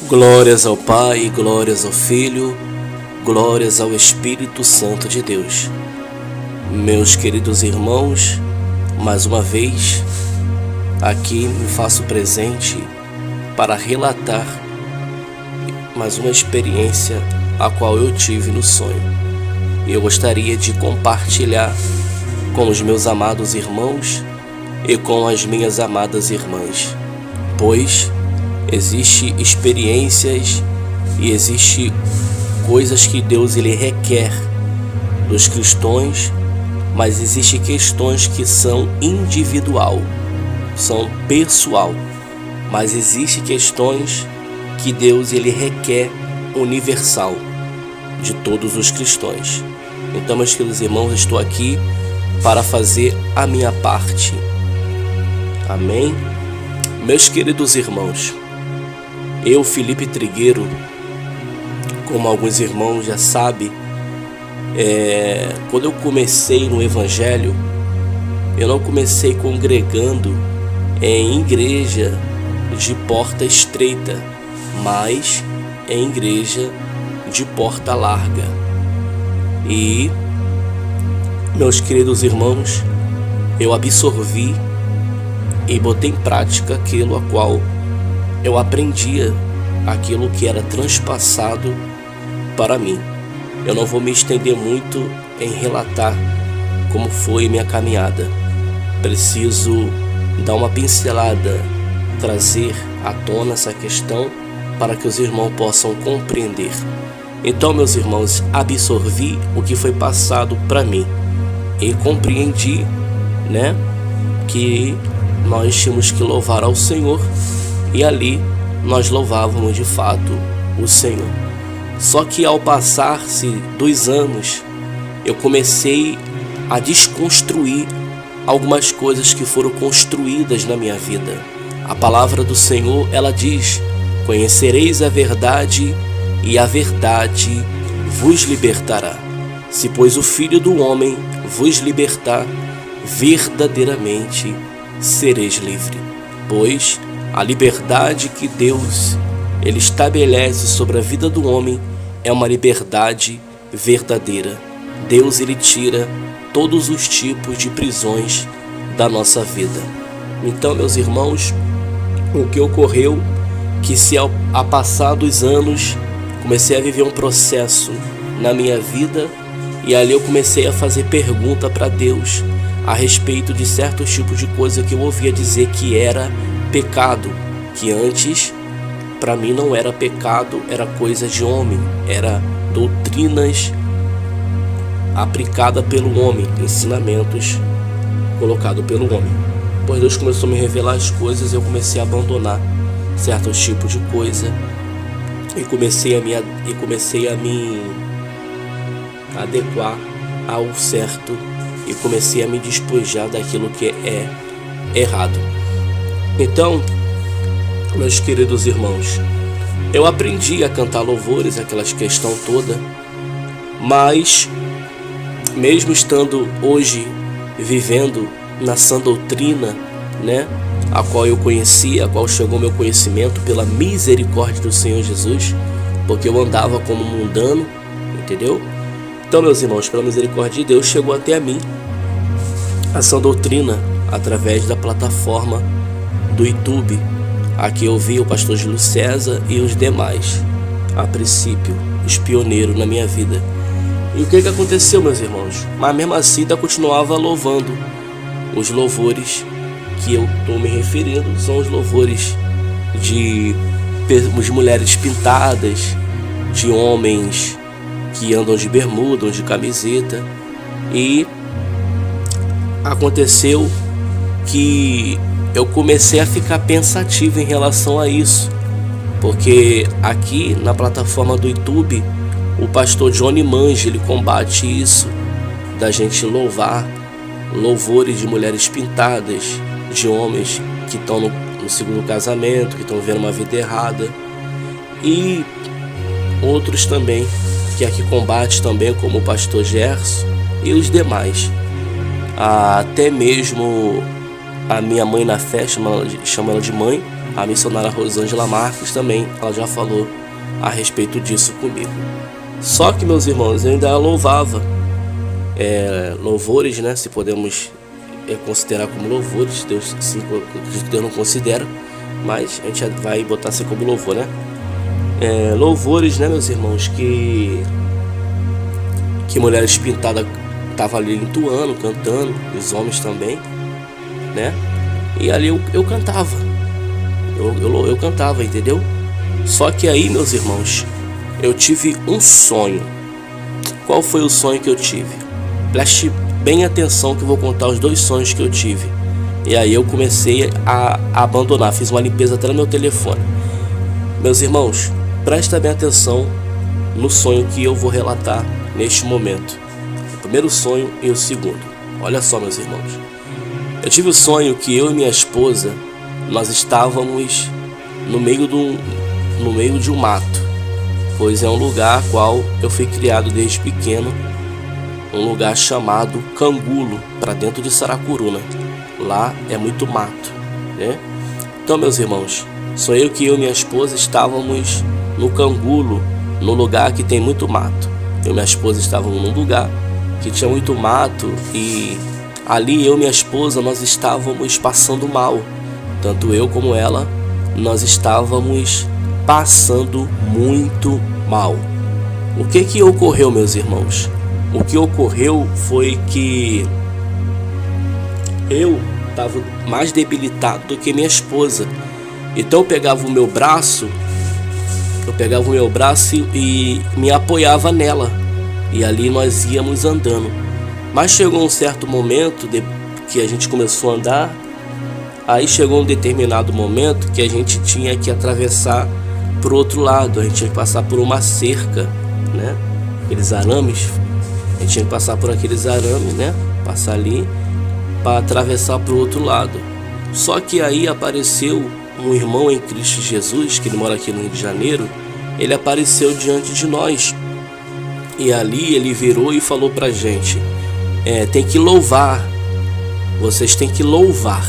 Glórias ao Pai, glórias ao Filho, glórias ao Espírito Santo de Deus. Meus queridos irmãos, mais uma vez, aqui me faço presente para relatar mais uma experiência a qual eu tive no sonho. E eu gostaria de compartilhar com os meus amados irmãos e com as minhas amadas irmãs, pois existe experiências e existe coisas que Deus ele requer dos cristãos, mas existe questões que são individual, são pessoal, mas existe questões que Deus ele requer universal de todos os cristãos. Então, meus queridos irmãos, estou aqui para fazer a minha parte. Amém? Meus queridos irmãos, eu, Felipe Trigueiro, como alguns irmãos já sabem, quando eu comecei no Evangelho, eu não comecei congregando em igreja de porta estreita, mas em igreja de porta larga. E, meus queridos irmãos, eu absorvi e botei em prática aquilo a qual eu aprendia, aquilo que era transpassado para mim. Eu não vou me estender muito em relatar como foi minha caminhada. Preciso dar uma pincelada, trazer à tona essa questão para que os irmãos possam compreender. Então, meus irmãos, absorvi o que foi passado para mim e compreendi, que nós tínhamos que louvar ao Senhor. E ali nós louvávamos de fato o Senhor. Só que ao passar-se 2 anos, eu comecei a desconstruir algumas coisas que foram construídas na minha vida. A palavra do Senhor, ela diz: conhecereis a verdade e a verdade vos libertará. Se pois o Filho do Homem vos libertar, verdadeiramente sereis livre. Pois a liberdade que Deus ele estabelece sobre a vida do homem é uma liberdade verdadeira. Deus ele tira todos os tipos de prisões da nossa vida. Então, meus irmãos, o que ocorreu que se a passar dos anos comecei a viver um processo na minha vida e ali eu comecei a fazer pergunta para Deus a respeito de certos tipos de coisa que eu ouvia dizer que era pecado, que antes para mim não era pecado, era coisa de homem, era doutrinas aplicada pelo homem, ensinamentos colocados pelo homem. Pois Deus começou a me revelar as coisas, eu comecei a abandonar certos tipos de coisa e comecei a me adequar ao certo e comecei a me despojar daquilo que é errado. Então, meus queridos irmãos, eu aprendi a cantar louvores, aquelas questão toda, mas mesmo estando hoje vivendo na sã doutrina, a qual eu conheci, a qual chegou meu conhecimento pela misericórdia do Senhor Jesus, porque eu andava como mundano, entendeu? Então, meus irmãos, pela misericórdia de Deus, chegou até a mim a sã doutrina através da plataforma do YouTube. Aqui eu vi o pastor Júlio César e os demais, a princípio, os pioneiros na minha vida. E o que aconteceu, meus irmãos? Mas mesmo assim ainda continuava louvando. Os louvores que eu estou me referindo são os louvores de mulheres pintadas, de homens que andam de bermuda ou de camiseta. E aconteceu que eu comecei a ficar pensativo em relação a isso, porque aqui na plataforma do YouTube, o pastor Johnny Mange, ele combate isso, da gente louvar louvores de mulheres pintadas, de homens que estão no segundo casamento, que estão vivendo uma vida errada, e outros também, que aqui combate também, como o pastor Gerson e os demais. Até mesmo a minha mãe na fé, chama ela de mãe, A missionária Rosângela Marques também, ela já falou a respeito disso comigo. Só que, meus irmãos, eu ainda louvava louvores, né? Se podemos considerar como louvores, Deus não considera, mas a gente vai botar assim como louvor, né? Louvores, né, meus irmãos, que Mulheres Pintadas estavam ali entoando, cantando, os homens também, né? E ali eu cantava, eu cantava, entendeu? Só que aí, meus irmãos, eu tive um sonho. Qual foi o sonho que eu tive? Preste bem atenção que eu vou contar os 2 sonhos que eu tive. E aí eu comecei a abandonar, fiz uma limpeza até no meu telefone. Meus irmãos, presta bem atenção no sonho que eu vou relatar neste momento. O primeiro sonho e o segundo. Olha só, meus irmãos. Eu tive o sonho que eu e minha esposa, nós estávamos no meio de um mato, pois é um lugar qual eu fui criado desde pequeno, um lugar chamado Cangulo, para dentro de Saracuruna. Lá é muito mato, né? Então, meus irmãos, sonhei que eu e minha esposa estávamos no Cangulo, no lugar que tem muito mato. Eu e minha esposa estávamos num lugar que tinha muito mato, e ali eu e minha esposa, nós estávamos passando mal. Tanto eu como ela, nós estávamos passando muito mal. O que ocorreu, meus irmãos? O que ocorreu foi que eu estava mais debilitado do que minha esposa. Então eu pegava o meu braço e me apoiava nela, e ali nós íamos andando. Mas chegou um certo momento que a gente começou a andar. Aí chegou um determinado momento que a gente tinha que atravessar para o outro lado. A gente tinha que passar por uma cerca, né? Aqueles arames. A gente tinha que passar por aqueles arames, né? Passar ali para atravessar para o outro lado. Só que aí apareceu um irmão em Cristo Jesus, que ele mora aqui no Rio de Janeiro. Ele apareceu diante de nós. E ali ele virou e falou pra gente: tem que louvar. Vocês têm que louvar.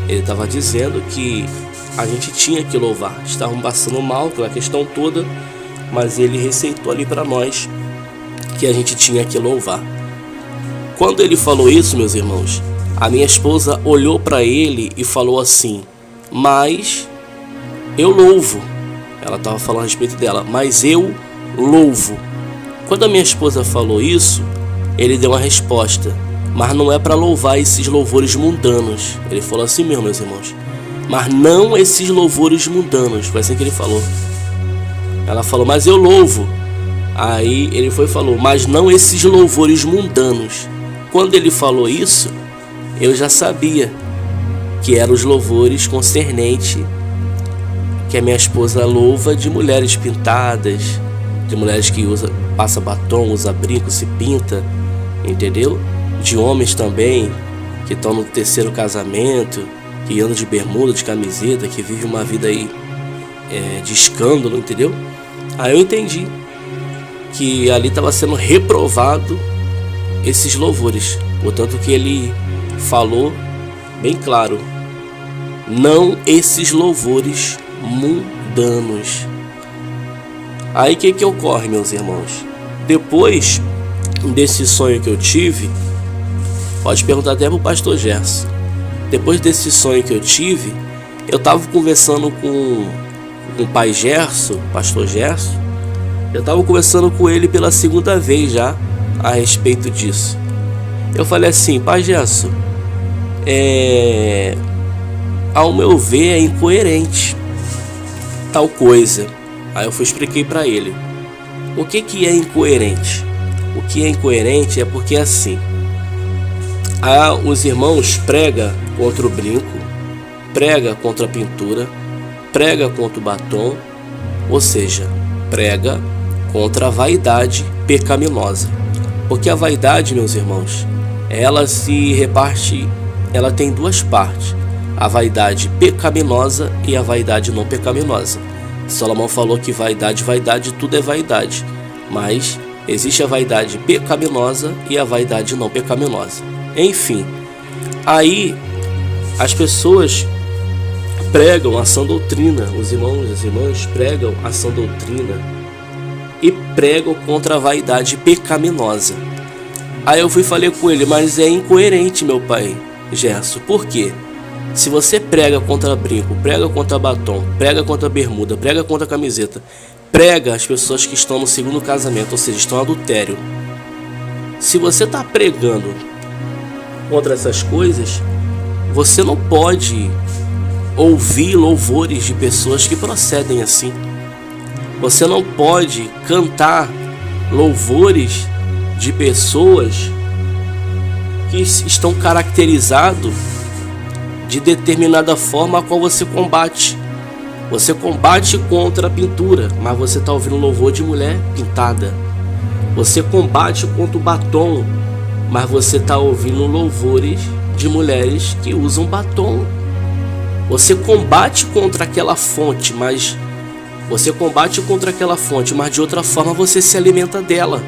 Ele estava dizendo que a gente tinha que louvar. Estavam passando mal pela questão toda, mas ele receitou ali para nós que a gente tinha que louvar. Quando ele falou isso, meus irmãos, a minha esposa olhou para ele e falou assim: mas eu louvo. Ela estava falando a respeito dela, mas eu louvo. Quando a minha esposa falou isso, ele deu uma resposta: mas não é para louvar esses louvores mundanos. Ele falou assim mesmo, meus irmãos: mas não esses louvores mundanos. Foi assim que ele falou. Ela falou: mas eu louvo. Aí ele foi e falou: mas não esses louvores mundanos. Quando ele falou isso, eu já sabia que eram os louvores concernentes que a minha esposa louva, de mulheres pintadas, de mulheres que passa batom, usa brinco, se pinta, entendeu? De homens também que estão no terceiro casamento, que andam de bermuda, de camiseta, que vive uma vida aí de escândalo, entendeu? Aí eu entendi que ali estava sendo reprovado esses louvores. Portanto, que ele falou bem claro: não esses louvores mundanos. Aí o que ocorre, meus irmãos? Depois desse sonho que eu tive, pode perguntar até pro pastor Gerson. Depois desse sonho que eu tive, eu estava conversando com o pai Gerson, pastor Gerson. Eu estava conversando com ele pela segunda vez já a respeito disso. Eu falei assim: pai Gerson, ao meu ver é incoerente tal coisa. Aí eu expliquei para ele o que é incoerente. O que é incoerente é porque assim, os irmãos pregam contra o brinco, prega contra a pintura, prega contra o batom, ou seja, prega contra a vaidade pecaminosa. Porque a vaidade, meus irmãos, ela se reparte, ela tem duas partes: a vaidade pecaminosa e a vaidade não pecaminosa. Salomão falou que vaidade, tudo é vaidade, mas existe a vaidade pecaminosa e a vaidade não pecaminosa. Enfim, aí as pessoas pregam a sã doutrina, os irmãos e as irmãs pregam a sã doutrina e pregam contra a vaidade pecaminosa. Aí eu fui e falei com ele, mas é incoerente, meu pai Gerson. Por quê? Se você prega contra brinco, prega contra batom, prega contra bermuda, prega contra camiseta, prega as pessoas que estão no segundo casamento, ou seja, estão em adultério. Se você está pregando contra essas coisas, você não pode ouvir louvores de pessoas que procedem assim. Você não pode cantar louvores de pessoas que estão caracterizados de determinada forma a qual você combate. Você combate contra a pintura, mas você está ouvindo louvor de mulher pintada. Você combate contra o batom, mas você está ouvindo louvores de mulheres que usam batom. Você combate contra aquela fonte, mas de outra forma você se alimenta dela.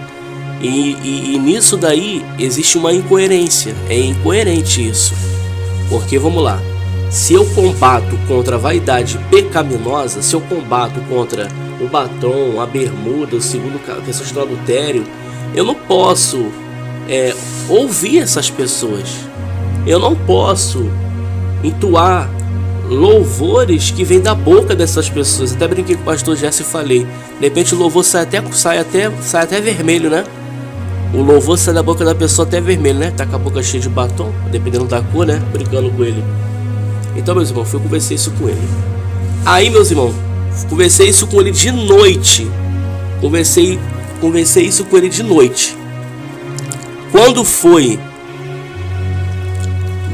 E nisso daí existe uma incoerência. É incoerente isso. Porque vamos lá, se eu combato contra a vaidade pecaminosa, se eu combato contra o batom, a bermuda, o segundo pessoas do adultério, eu não posso ouvir essas pessoas. Eu não posso entoar louvores que vêm da boca dessas pessoas. Até brinquei com o pastor Jesse e falei, de repente o louvor sai até vermelho, né? O louvor sai da boca da pessoa até vermelho, né? Tá com a boca cheia de batom, dependendo da cor, né? Brincando com ele. Então, meus irmãos, fui conversar isso com ele. Aí, meus irmãos, conversei isso com ele de noite. Conversei isso com ele de noite. Quando foi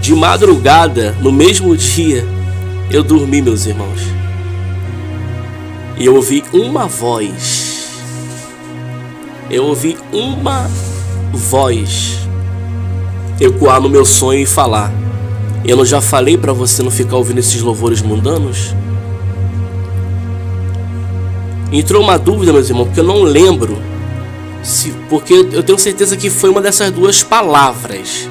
de madrugada, no mesmo dia, eu dormi, meus irmãos. E eu ouvi uma voz. Ecoar no meu sonho e falar: eu não já falei para você não ficar ouvindo esses louvores mundanos? Entrou uma dúvida, meus irmãos, porque eu não lembro porque eu tenho certeza que foi uma dessas duas palavras.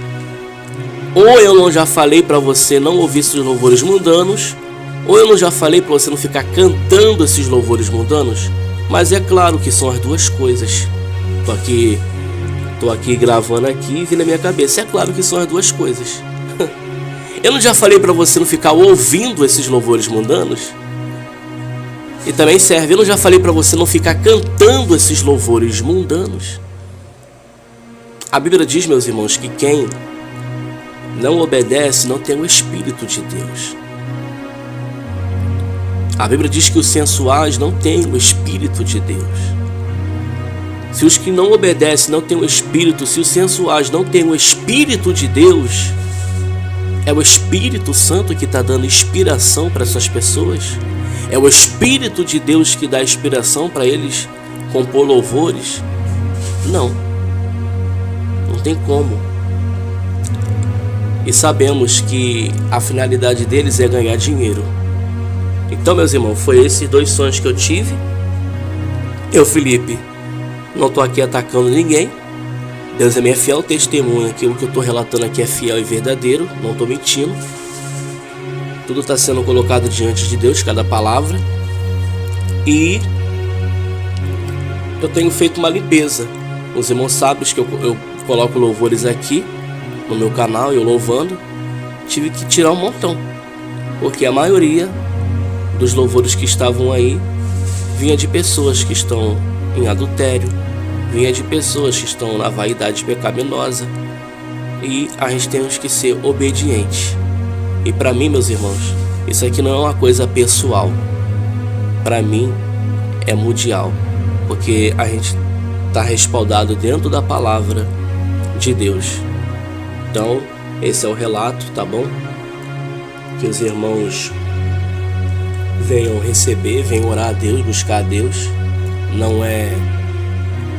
Ou eu não já falei para você não ouvir esses louvores mundanos, ou eu não já falei para você não ficar cantando esses louvores mundanos. Mas é claro que são as duas coisas. Tô aqui gravando aqui e vi na minha cabeça. É claro que são as duas coisas. Eu não já falei para você não ficar ouvindo esses louvores mundanos? E também serve. Eu não já falei para você não ficar cantando esses louvores mundanos? A Bíblia diz, meus irmãos, que quem não obedece não tem o Espírito de Deus. A Bíblia diz que os sensuais não têm o Espírito de Deus. Se os que não obedecem não têm o Espírito, se os sensuais não têm o Espírito de Deus, é o Espírito Santo que está dando inspiração para essas pessoas? É o Espírito de Deus que dá inspiração para eles compor louvores? Não. Não tem como. E sabemos que a finalidade deles é ganhar dinheiro. Então, meus irmãos, foi esses dois sonhos que eu tive. Eu, Felipe, não estou aqui atacando ninguém. Deus é minha fiel testemunha que o que eu estou relatando aqui é fiel e verdadeiro. Não estou mentindo. Tudo está sendo colocado diante de Deus, cada palavra. E eu tenho feito uma limpeza. Os irmãos sabem que eu coloco louvores aqui no meu canal, eu louvando. Tive que tirar um montão, porque a maioria dos louvores que estavam aí vinha de pessoas que estão em adultério, vinha de pessoas que estão na vaidade pecaminosa. E a gente tem que ser obediente. E para mim, meus irmãos, isso aqui não é uma coisa pessoal. Para mim é mundial, porque a gente está respaldado dentro da palavra de Deus. Então, esse é o relato, tá bom? Que os irmãos venham receber, venham orar a Deus, buscar a Deus. Não é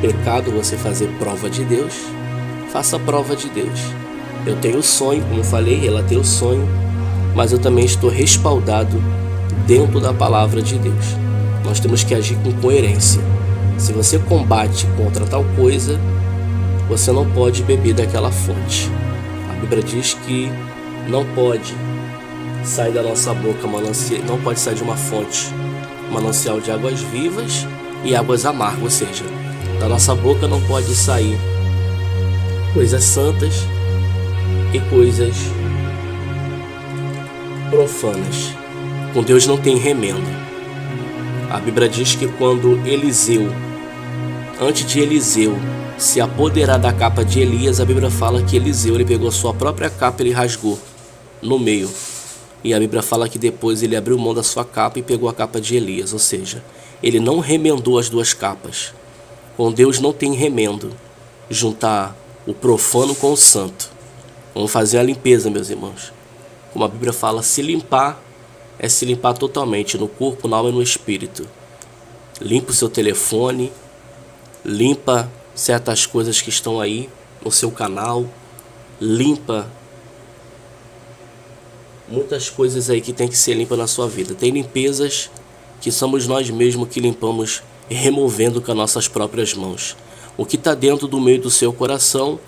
pecado você fazer prova de Deus. Faça prova de Deus. Eu tenho o sonho, como eu falei, relatei o sonho, mas eu também estou respaldado dentro da palavra de Deus. Nós temos que agir com coerência. Se você combate contra tal coisa, você não pode beber daquela fonte. A Bíblia diz que não pode sai da nossa boca manancial, não pode sair de uma fonte manancial de águas vivas e águas amargas, ou seja, da nossa boca não pode sair coisas santas e coisas profanas. Com Deus não tem remendo. A Bíblia diz que quando antes de Eliseu se apoderar da capa de Elias, a Bíblia fala que Eliseu, ele pegou a sua própria capa e ele rasgou no meio. E a Bíblia fala que depois ele abriu mão da sua capa e pegou a capa de Elias, ou seja, ele não remendou as duas capas. Com Deus não tem remendo. Juntar o profano com o santo. Vamos fazer a limpeza, meus irmãos. Como a Bíblia fala, se limpar é se limpar totalmente, no corpo, na alma e no espírito. Limpa o seu telefone, limpa certas coisas que estão aí no seu canal, limpa muitas coisas aí que tem que ser limpa na sua vida. Tem limpezas que somos nós mesmos que limpamos, removendo com as nossas próprias mãos. O que está dentro do meio do seu coração,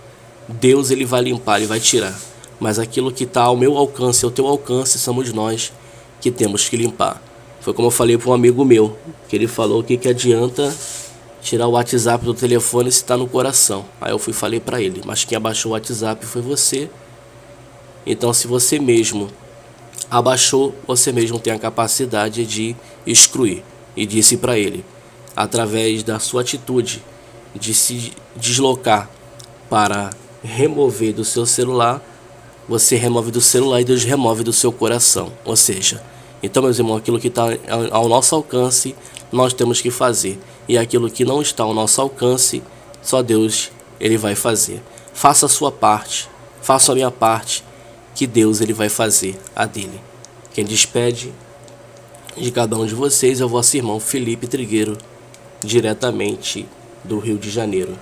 Deus ele vai limpar, ele vai tirar. Mas aquilo que está ao meu alcance, ao teu alcance, somos nós que temos que limpar. Foi como eu falei para um amigo meu, que ele falou que adianta tirar o WhatsApp do telefone se está no coração. Aí eu falei para ele, mas quem abaixou o WhatsApp foi você. Então se você mesmo abaixou, você mesmo tem a capacidade de excluir. E disse para ele, através da sua atitude de se deslocar para remover do seu celular, você remove do celular e Deus remove do seu coração. Ou seja, então, meus irmãos, aquilo que está ao nosso alcance, nós temos que fazer. E aquilo que não está ao nosso alcance, só Deus ele vai fazer. Faça a sua parte, faça a minha parte, que Deus ele vai fazer a dele. Quem despede de cada um de vocês é o vosso irmão Felipe Trigueiro, diretamente do Rio de Janeiro.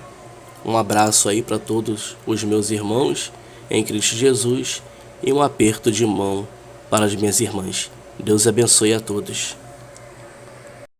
Um abraço aí para todos os meus irmãos em Cristo Jesus e um aperto de mão para as minhas irmãs. Deus abençoe a todos.